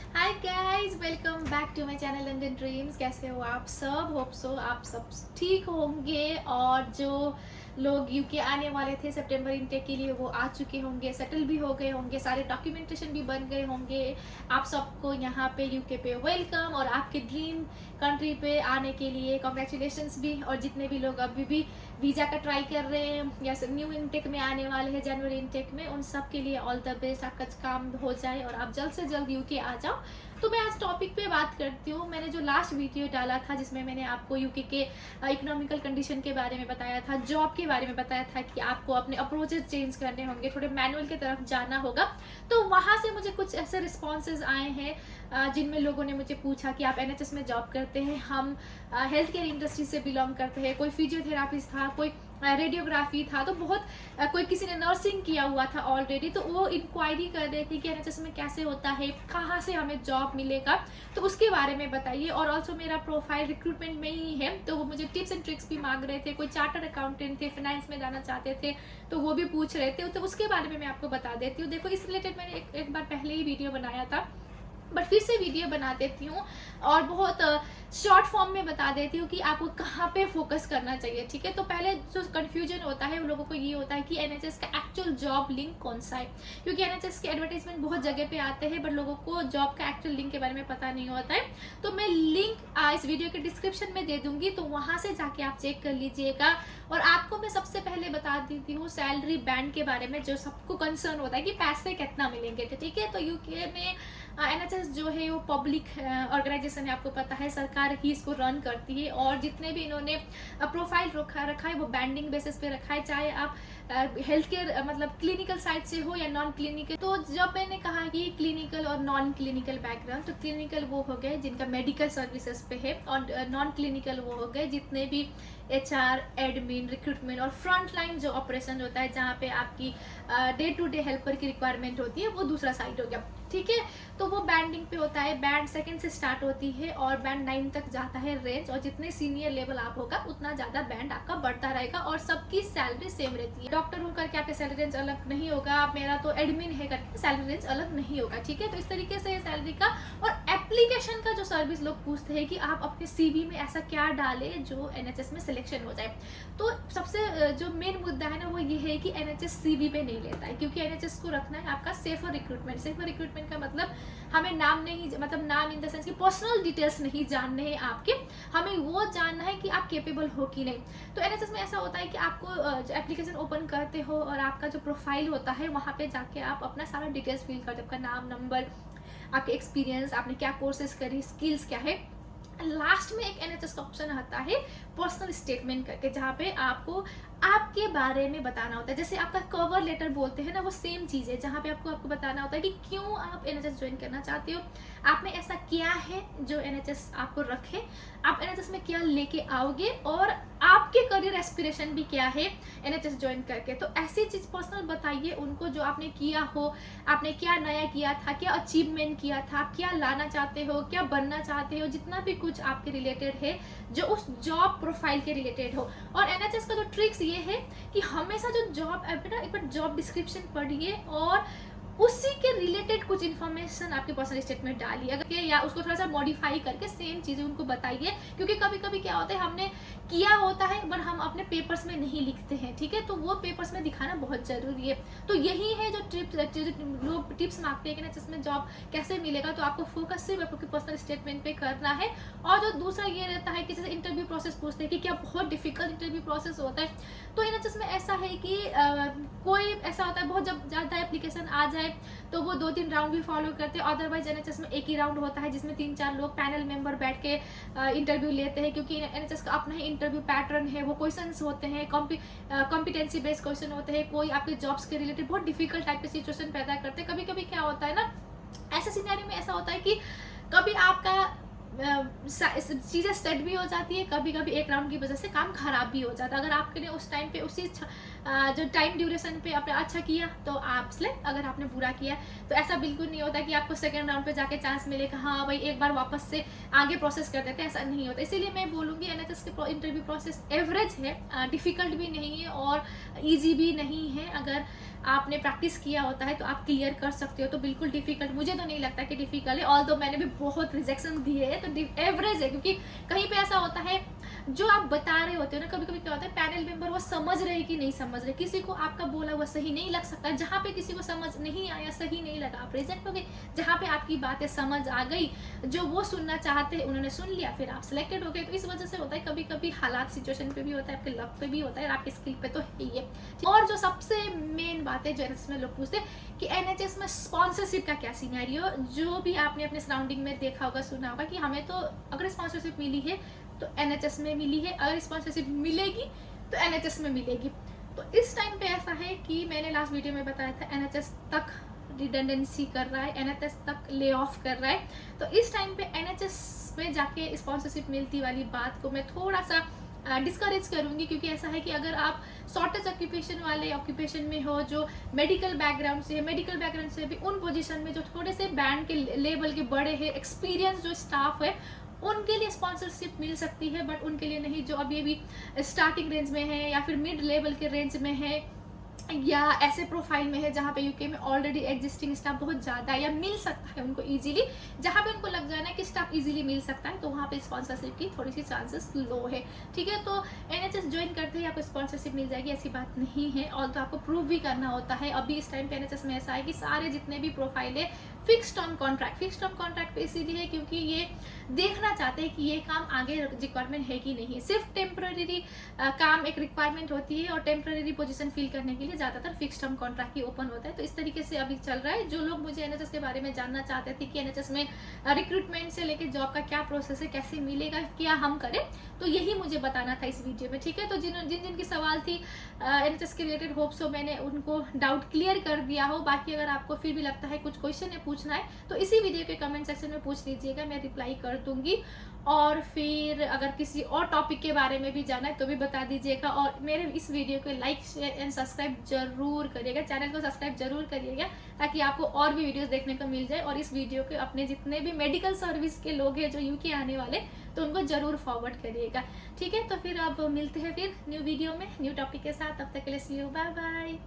Hi guys, welcome back to my channel London dreams. कैसे हो आप सब? होप सो आप सब ठीक होंगे। और जो लोग यूके आने वाले थे सितंबर इनटेक के लिए, वो आ चुके होंगे, सेटल भी हो गए होंगे, सारे डॉक्यूमेंटेशन भी बन गए होंगे। आप सबको यहाँ पे यूके पे वेलकम, और आपके ड्रीम कंट्री पे आने के लिए कॉन्ग्रेचुलेशंस भी। और जितने भी लोग अभी भी वीज़ा का ट्राई कर रहे हैं या न्यू इनटेक में आने वाले हैं जनवरी इनटेक में, उन सब के लिए ऑल द बेस्ट। आपका काम हो जाए और आप जल्द से जल्द यूके आ जाओ। तो मैं आज टॉपिक पे बात करती हूँ। मैंने जो लास्ट वीडियो डाला था जिसमें मैंने आपको यूके के इकोनॉमिकल कंडीशन के बारे में बताया था, जॉब के बारे में बताया था कि आपको अपने अप्रोचेस चेंज करने होंगे, थोड़े मैनुअल की तरफ जाना होगा। तो वहाँ से मुझे कुछ ऐसे रिस्पॉन्सेज आए हैं जिनमें लोगों ने मुझे पूछा कि आप एनएचएस में जॉब करते हैं, हम हेल्थ केयर इंडस्ट्री से बिलोंग करते हैं, कोई फिजियोथेरापिस्ट था, कोई रेडियोग्राफी था, तो बहुत कोई किसी ने नर्सिंग किया हुआ था ऑलरेडी। तो वो इंक्वायरी कर रहे थे कि एनएचएस में कैसे होता है, कहाँ से हमें जॉब मिलेगा, तो उसके बारे में बताइए। और ऑल्सो मेरा प्रोफाइल रिक्रूटमेंट में ही है, तो वो मुझे टिप्स एंड ट्रिक्स भी मांग रहे थे। कोई चार्टर्ड अकाउंटेंट थे, फाइनेंस में जाना चाहते थे, तो वो भी पूछ रहे थे। तो उसके बारे में मैं आपको बता देती हूँ। देखो, इस रिलेटेड मैंने एक बार पहले ही वीडियो बनाया था, बट फिर से वीडियो बना देती हूँ और बहुत शॉर्ट फॉर्म में बता देती हूँ कि आपको कहाँ पे फोकस करना चाहिए। ठीक है, तो पहले जो कन्फ्यूजन होता है उन लोगों को ये होता है कि एनएचएस का एक्चुअल जॉब लिंक कौन सा है, क्योंकि एनएचएस के एडवर्टाइजमेंट बहुत जगह पे आते हैं, बट लोगों को जॉब का एक्चुअल लिंक के बारे में पता नहीं होता है। तो मैं लिंक इस वीडियो के डिस्क्रिप्शन में दे दूंगी, तो वहाँ से जाके आप चेक कर लीजिएगा। और आपको मैं सबसे पहले बता देती हूँ सैलरी बैंड के बारे में, जो सबको कंसर्न होता है कि पैसे कितना मिलेंगे। ठीक है, तो यूके में एनएचएस जो है वो पब्लिक ऑर्गेनाइजेशन है, आपको पता है, सरकार ही इसको रन करती है। और जितने भी इन्होंने प्रोफाइल रखा है वो बैंडिंग बेसिस पे रखा है, चाहे आप हेल्थ केयर मतलब क्लिनिकल साइड से हो या नॉन क्लिनिकल। तो जब मैंने कहा कि क्लिनिकल और नॉन क्लिनिकल बैकग्राउंड, तो क्लिनिकल वो हो गए जिनका मेडिकल सर्विसेज पे है, और नॉन क्लिनिकल वो हो गए जितने भी एचआर, एडमिन, रिक्रूटमेंट और फ्रंट लाइन जो ऑपरेशन होता है, जहाँ पे आपकी डे टू डे हेल्पर की रिक्वायरमेंट होती है, वो दूसरा साइड हो गया। ठीक है, तो वो बैंडिंग पे होता है। बैंड सेकंड से स्टार्ट होती है और बैंड 9 तक जाता है रेंज, और जितने सीनियर लेवल आप होगा उतना ज़्यादा बैंड आपका बढ़ता रहेगा, और सबकी सैलरी सेम रहती है। डॉक्टर हूँ करके आपका सैलरी रेंज अलग नहीं होगा, मेरा तो एडमिन है करके सैलरी रेंज अलग नहीं होगा। ठीक है, तो इस तरीके से सैलरी का। और एप्लीकेशन का जो सर्विस लोग पूछते हैं कि आप अपने सीवी में ऐसा क्या डालें जो एनएचएस में सिलेक्शन हो जाए, तो सबसे जो मेन मुद्दा है ना, वो ये है कि एनएचएस सीवी पे नहीं लेता है, क्योंकि एनएचएस को रखना है आपका सेफर रिक्रूटमेंट। सेफर रिक्रूटमेंट का मतलब हमें नाम नहीं, मतलब नाम इन द सेंस कि पर्सनल डिटेल्स नहीं जानने हैं आपके, हमें वो जानना है कि आप कैपेबल हो कि नहीं। तो एनएचएस में ऐसा होता है कि आपको जो एप्लीकेशन ओपन करते हो और आपका जो प्रोफाइल होता है, वहाँ पे जाके आप अपना सारा डिटेल्स फिल करते हो, आपका नाम, नंबर, आपके एक्सपीरियंस, आपने क्या कोर्सेज करी, स्किल्स क्या है। लास्ट में एक एनएचएस का ऑप्शन आता है पर्सनल स्टेटमेंट करके, जहाँ पे आपको आपके बारे में बताना होता है। जैसे आपका कवर लेटर बोलते हैं ना, वो सेम चीज़ है, जहाँ पे आपको बताना होता है कि क्यों आप एनएचएस ज्वाइन करना चाहते हो, आपने ऐसा क्या है जो एनएचएस आपको रखे, आप एनएचएस में क्या लेके आओगे, और आपके करियर एस्पिरेशन भी क्या है एनएचएस ज्वाइन करके। तो ऐसी चीज़ पर्सनल बताइए उनको, जो आपने किया हो, आपने क्या नया किया था, क्या अचीवमेंट किया था, आप क्या लाना चाहते हो, क्या बनना चाहते हो, जितना भी कुछ आपके रिलेटेड है जो उस जॉब प्रोफाइल के रिलेटेड हो। और एनएचएस का जो ट्रिक्स ये है कि हमेशा जो जॉब ऐप है ना, एक बार जॉब डिस्क्रिप्शन पढ़िए और उसी के रिलेटेड कुछ इन्फॉर्मेशन आपके पर्सनल स्टेटमेंट डालिए, अगर या उसको थोड़ा सा मॉडिफाई करके सेम चीज़ें उनको बताइए। क्योंकि कभी कभी क्या होता है, हमने किया होता है बट हम अपने पेपर्स में नहीं लिखते हैं। ठीक है, तो वो पेपर्स में दिखाना बहुत ज़रूरी है। तो यही है जो लोग टिप्स मांगते हैं कि ना जिसमें जॉब कैसे मिलेगा, तो आपको फोकस सिर्फ आपके पर्सनल स्टेटमेंट पे करना है। और जो दूसरा ये रहता है कि जैसे इंटरव्यू प्रोसेस पूछते हैं कि क्या बहुत डिफिकल्ट इंटरव्यू प्रोसेस होता है, तो इन में ऐसा है कि कोई ऐसा होता है, बहुत जब ज़्यादा एप्लीकेशन आ जाए तो वो 2-3 राउंड भी फॉलो करते हैं। अदरवाइज एनएचएस में एक ही राउंड होता है जिसमें 3-4 लोग पैनल मेंबर बैठ के इंटरव्यू लेते हैं, क्योंकि एनएचएस का अपना ही इंटरव्यू पैटर्न है। वो क्वेश्चंस होते हैं, कॉम्पिटेंसी बेस्ड क्वेश्चन होते हैं, कोई आपके जॉब्स के रिलेटेड बहुत डिफिकल्ट टाइप के सिचुएशन पैदा करते हैं। कभी कभी क्या होता है ना, ऐसे सिनेरियो में ऐसा होता है कि कभी आपका चीज़ें सेट भी हो जाती है, कभी कभी एक राउंड की वजह से काम खराब भी हो जाता है। अगर आपके ने उस टाइम पे उसी जो टाइम ड्यूरेशन पे आपने अच्छा किया तो आप सिलेक्ट, अगर आपने बुरा किया तो ऐसा बिल्कुल नहीं होता कि आपको सेकंड राउंड पे जाके चांस मिलेगा, हाँ भाई एक बार वापस से आगे प्रोसेस कर देते हैं, ऐसा नहीं होता। इसीलिए मैं बोलूँगी एनएचएस के इंटरव्यू प्रोसेस एवरेज है, डिफ़िकल्ट भी नहीं है और ईजी भी नहीं है। अगर आपने प्रैक्टिस किया होता है तो आप क्लियर कर सकते हो। तो बिल्कुल डिफिकल्ट मुझे तो नहीं लगता कि डिफिकल्ट है, ऑल्दो मैंने भी बहुत रिजेक्शन दिए हैं, तो एवरेज है। क्योंकि कहीं पे ऐसा होता है जो आप बता रहे होते हो ना, कभी कभी क्या होता है पैनल मेंबर वो समझ रहे कि नहीं समझ रहे, किसी को आपका बोला हुआ सही नहीं लग सकता। जहाँ पे किसी को समझ नहीं आया, सही नहीं लगा, आप रिजेक्ट हो गए। जहाँ पे आपकी बातें समझ आ गई, जो वो सुनना चाहते हैं उन्होंने सुन लिया, फिर आप सिलेक्टेड हो गए। तो इस वजह से होता है कभी कभी हालात सिचुएशन पे भी होता है, आपके लक पे भी होता है, और आपके स्किल पे तो है ही है। और जो सबसे मेन बात है जो एनएचएस में लोग पूछते हैं कि एनएचएस में स्पॉन्सरशिप का क्या सिनेरियो, जो भी आपने अपने सराउंडिंग में देखा होगा, सुना होगा कि हमें तो अगर स्पॉन्सरशिप मिली है तो एनएचएस में मिली है, अगर स्पॉन्सरशिप मिलेगी तो एनएचएस में मिलेगी। तो इस टाइम पे ऐसा है कि मैंने लास्ट वीडियो में बताया था एनएचएस तक रिडंडेंसी कर रहा है, एनएचएस तक ले ऑफ कर रहा है। तो इस टाइम पे एनएचएस में जाके स्पॉन्सरशिप मिलती वाली बात को मैं थोड़ा सा डिस्करेज करूंगी, क्योंकि ऐसा है कि अगर आप शॉर्टेज ऑक्यूपेशन वाले ऑक्यूपेशन में हो, जो मेडिकल बैकग्राउंड से है, मेडिकल बैकग्राउंड से भी उन पोजीशन में जो थोड़े से बैंड के लेवल के बड़े हैं, एक्सपीरियंस जो स्टाफ है, उनके लिए स्पॉन्सरशिप मिल सकती है, बट उनके लिए नहीं जो अभी अभी स्टार्टिंग रेंज में है या फिर मिड लेवल के रेंज में है, या ऐसे प्रोफाइल में है जहाँ पे यूके में ऑलरेडी एग्जिस्टिंग स्टाफ बहुत ज़्यादा है या मिल सकता है उनको इजीली। जहाँ पे उनको लग जाना है कि स्टाफ इजीली मिल सकता है, तो वहाँ पे स्पॉन्सरशिप की थोड़ी सी चांसेस लो है। ठीक है, तो एनएचएस ज्वाइन करते ही आपको स्पॉन्सरशिप मिल जाएगी ऐसी बात नहीं है, और तो आपको प्रूव भी करना होता है। अभी इस टाइम पे एनएचएस में ऐसा है कि सारे जितने भी प्रोफाइल है फिक्स टर्म कॉन्ट्रैक्ट पे इसीलिए है क्योंकि ये देखना चाहते हैं कि ये काम आगे रिक्वायरमेंट है कि नहीं। सिर्फ टेम्पररी काम एक रिक्वायरमेंट होती है, और टेम्पररी पोजीशन फिल करने के लिए ज़्यादातर फिक्स टर्म कॉन्ट्रैक्ट ही ओपन होता है। तो इस तरीके से अभी चल रहा है। जो लोग मुझे एनएचएस के बारे में जानना चाहते थे कि एनएचएस में रिक्रूटमेंट से लेकर जॉब का क्या प्रोसेस है, कैसे मिलेगा, क्या हम करें, तो यही मुझे बताना था इस वीडियो में। ठीक है, तो जिन जिन की सवाल थी एनएचएस के रिलेटेड, होप सो मैंने उनको डाउट क्लियर कर दिया हो। बाकी अगर आपको फिर भी लगता है कुछ क्वेश्चन है पूछना है तो इसी वीडियो के कमेंट सेक्शन में पूछ लीजिएगा, मैं रिप्लाई कर दूंगी। और फिर अगर किसी और टॉपिक के बारे में भी जाना है तो भी बता दीजिएगा, और मेरे इस वीडियो को लाइक शेयर एंड सब्सक्राइब जरूर करिएगा, चैनल को सब्सक्राइब जरूर करिएगा, ताकि आपको और भी वीडियोस देखने को मिल जाए। और इस वीडियो के अपने जितने भी मेडिकल सर्विस के लोग हैं जो यूके आने वाले, तो उनको जरूर फॉरवर्ड करिएगा। ठीक है, तो फिर अब मिलते हैं फिर न्यू वीडियो में न्यू टॉपिक के साथ। तब तक के लिए सी यू, बाय बाय।